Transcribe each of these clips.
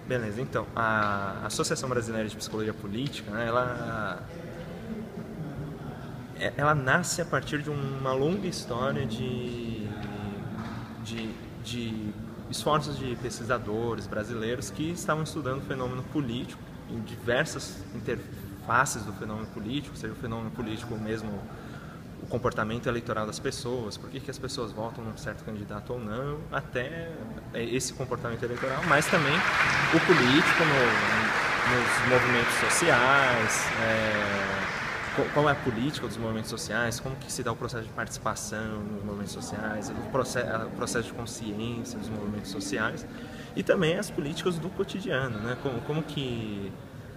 Beleza, então, a Associação Brasileira de Psicologia Política, né, ela nasce a partir de uma longa história de esforços de pesquisadores brasileiros que estavam estudando o fenômeno político em diversas interfaces do fenômeno político, seja o fenômeno político mesmo, o comportamento eleitoral das pessoas, por que as pessoas votam num certo candidato ou não, até esse comportamento eleitoral, mas também o político nos movimentos sociais, qual é a política dos movimentos sociais, como que se dá o processo de participação nos movimentos sociais, o processo de consciência dos movimentos sociais, e também as políticas do cotidiano, né? Como que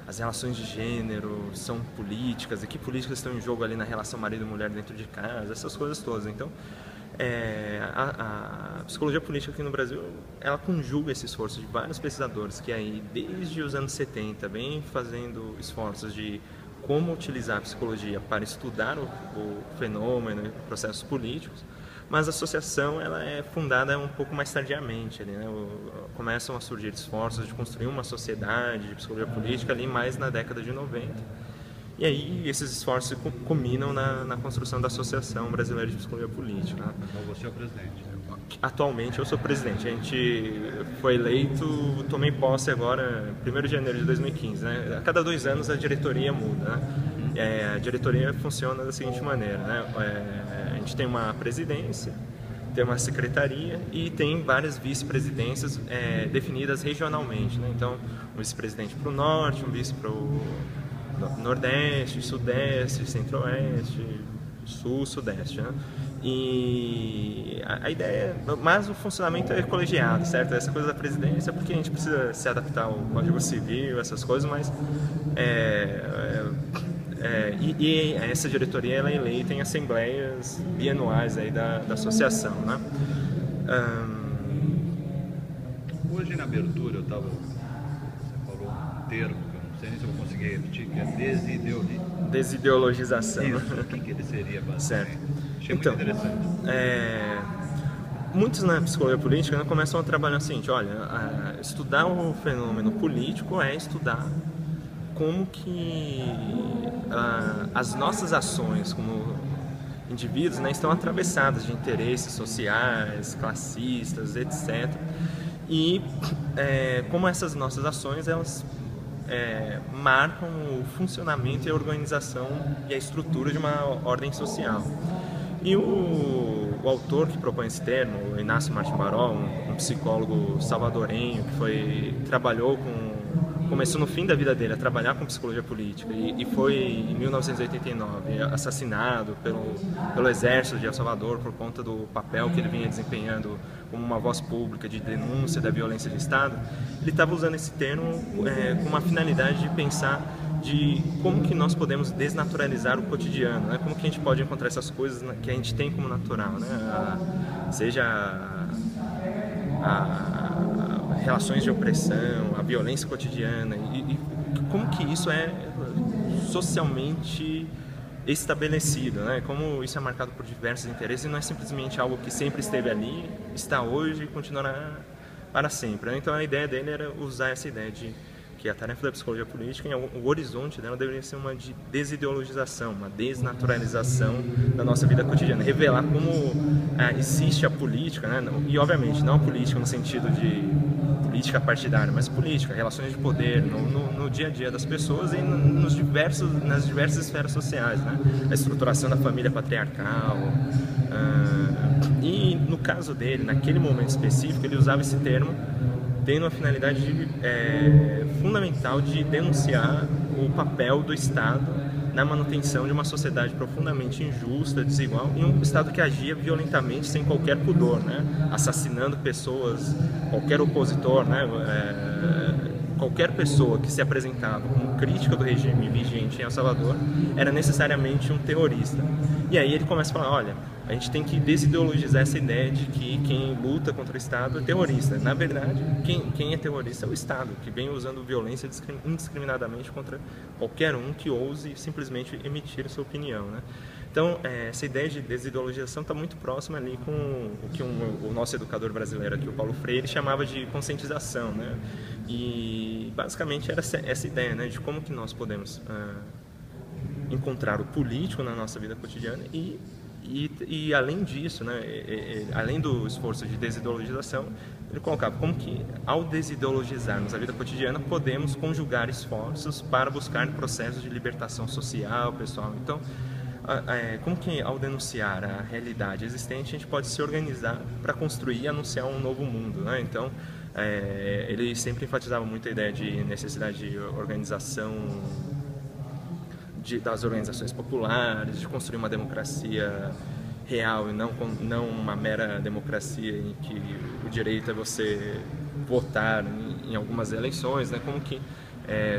as relações de gênero são políticas, e que políticas estão em jogo ali na relação marido-mulher dentro de casa, essas coisas todas. Então, a psicologia política aqui no Brasil, ela conjuga esse esforço de vários pesquisadores que aí, desde os anos 70, vem fazendo esforços de como utilizar a psicologia para estudar o fenômeno e processos políticos, mas a associação ela é fundada um pouco mais tardiamente, ali, né? Começam a surgir esforços de construir uma sociedade de psicologia política ali mais na década de 90. E aí esses esforços culminam na construção da Associação Brasileira de Psicologia Política, né? Então você é o presidente. Atualmente eu sou presidente. A gente foi eleito, tomei posse agora, 1º de janeiro de 2015. Né? A cada 2 anos a diretoria muda. Né? A diretoria funciona da seguinte maneira. Né? A gente tem uma presidência, tem uma secretaria e tem várias vice-presidências definidas regionalmente. Né? Então, um vice-presidente para o norte, um vice para o nordeste, sudeste, centro-oeste, sul, sudeste, né? E a ideia, mas o funcionamento é colegiado, certo? Essa coisa da presidência, porque a gente precisa se adaptar ao Código Civil, essas coisas, mas e essa diretoria ela é eleita em assembleias bianuais aí da associação, né? Hoje na abertura você falou um termo que eu não sei nem se eu vou conseguir repetir, que é desideologização. Isso, o que ele seria basicamente? Certo. Achei Então, muito interessante. Muitos na psicologia política, né, começam a trabalhar o seguinte: olha, estudar o fenômeno político é estudar como que as nossas ações como indivíduos, né, estão atravessadas de interesses sociais, classistas, etc. E como essas nossas ações elas marcam o funcionamento e a organização e a estrutura de uma ordem social. E o autor que propõe esse termo, o Inácio Martim Baró, um psicólogo salvadorenho que começou no fim da vida dele a trabalhar com psicologia política e foi em 1989 assassinado pelo exército de El Salvador por conta do papel que ele vinha desempenhando como uma voz pública de denúncia da violência de Estado. Ele estava usando esse termo com uma finalidade de pensar de como que nós podemos desnaturalizar o cotidiano, né? Como que a gente pode encontrar essas coisas que a gente tem como natural, né? Seja relações de opressão, a violência cotidiana e como que isso é socialmente estabelecido, né? Como isso é marcado por diversos interesses e não é simplesmente algo que sempre esteve ali, está hoje e continuará para sempre, né? Então a ideia dele era usar essa ideia de que a tarefa da psicologia política, o horizonte dela deveria ser uma de desideologização, uma desnaturalização da nossa vida cotidiana, revelar como existe a política, né? E obviamente não a política no sentido de política partidária, mas política, relações de poder no dia a dia das pessoas e nas diversas esferas sociais, né? A estruturação da família patriarcal. E no caso dele, naquele momento específico, ele usava esse termo tendo a finalidade fundamental de denunciar o papel do Estado na manutenção de uma sociedade profundamente injusta, desigual, e um Estado que agia violentamente sem qualquer pudor, né? Assassinando pessoas, qualquer opositor, né? Qualquer pessoa que se apresentava como crítica do regime vigente em El Salvador era necessariamente um terrorista. E aí ele começa a falar, olha, a gente tem que desideologizar essa ideia de que quem luta contra o Estado é terrorista. Na verdade, quem é terrorista é o Estado, que vem usando violência indiscriminadamente contra qualquer um que ouse simplesmente emitir sua opinião, né? Então, essa ideia de desideologização está muito próxima ali com o que o nosso educador brasileiro aqui, o Paulo Freire, chamava de conscientização, né? E basicamente era essa ideia, né, de como que nós podemos encontrar o político na nossa vida cotidiana e além disso, né, além do esforço de desideologização, ele colocava como que, ao desideologizarmos a vida cotidiana, podemos conjugar esforços para buscar processos de libertação social, pessoal. Então, como que, ao denunciar a realidade existente, a gente pode se organizar para construir e anunciar um novo mundo, né? Então, ele sempre enfatizava muito a ideia de necessidade de organização das organizações populares, de construir uma democracia real e não uma mera democracia em que o direito é você votar em algumas eleições, né? Como que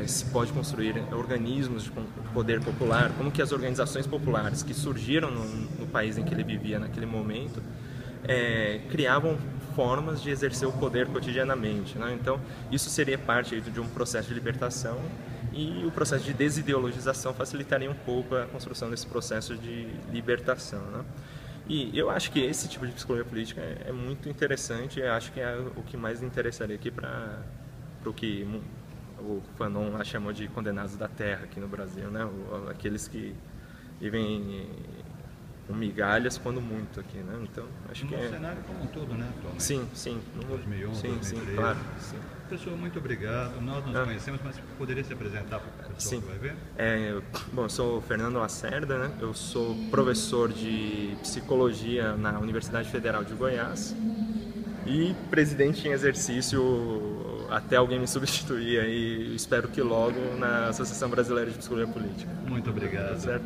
se pode construir organismos de poder popular, como que as organizações populares que surgiram no país em que ele vivia naquele momento criavam formas de exercer o poder cotidianamente, né? Então isso seria parte de um processo de libertação, e o processo de desideologização facilitaria um pouco a construção desse processo de libertação, né? E eu acho que esse tipo de psicologia política é muito interessante. Eu acho que é o que mais interessaria aqui para o que o Fanon lá chamou de condenados da terra aqui no Brasil, né? Aqueles que vivem com migalhas quando muito aqui, né? Então, acho que no cenário como um todo, né? Atualmente. Sim. 2011, sim, 2013. sim, claro. Sim. Pessoal, muito obrigado. Nós nos conhecemos, mas poderia se apresentar para o pessoal que vai ver? Bom, eu sou o Fernando Lacerda, né? Eu sou professor de psicologia na Universidade Federal de Goiás e presidente em exercício até alguém me substituir aí, espero que logo, na Associação Brasileira de Psicologia Política. Muito obrigado. Certo?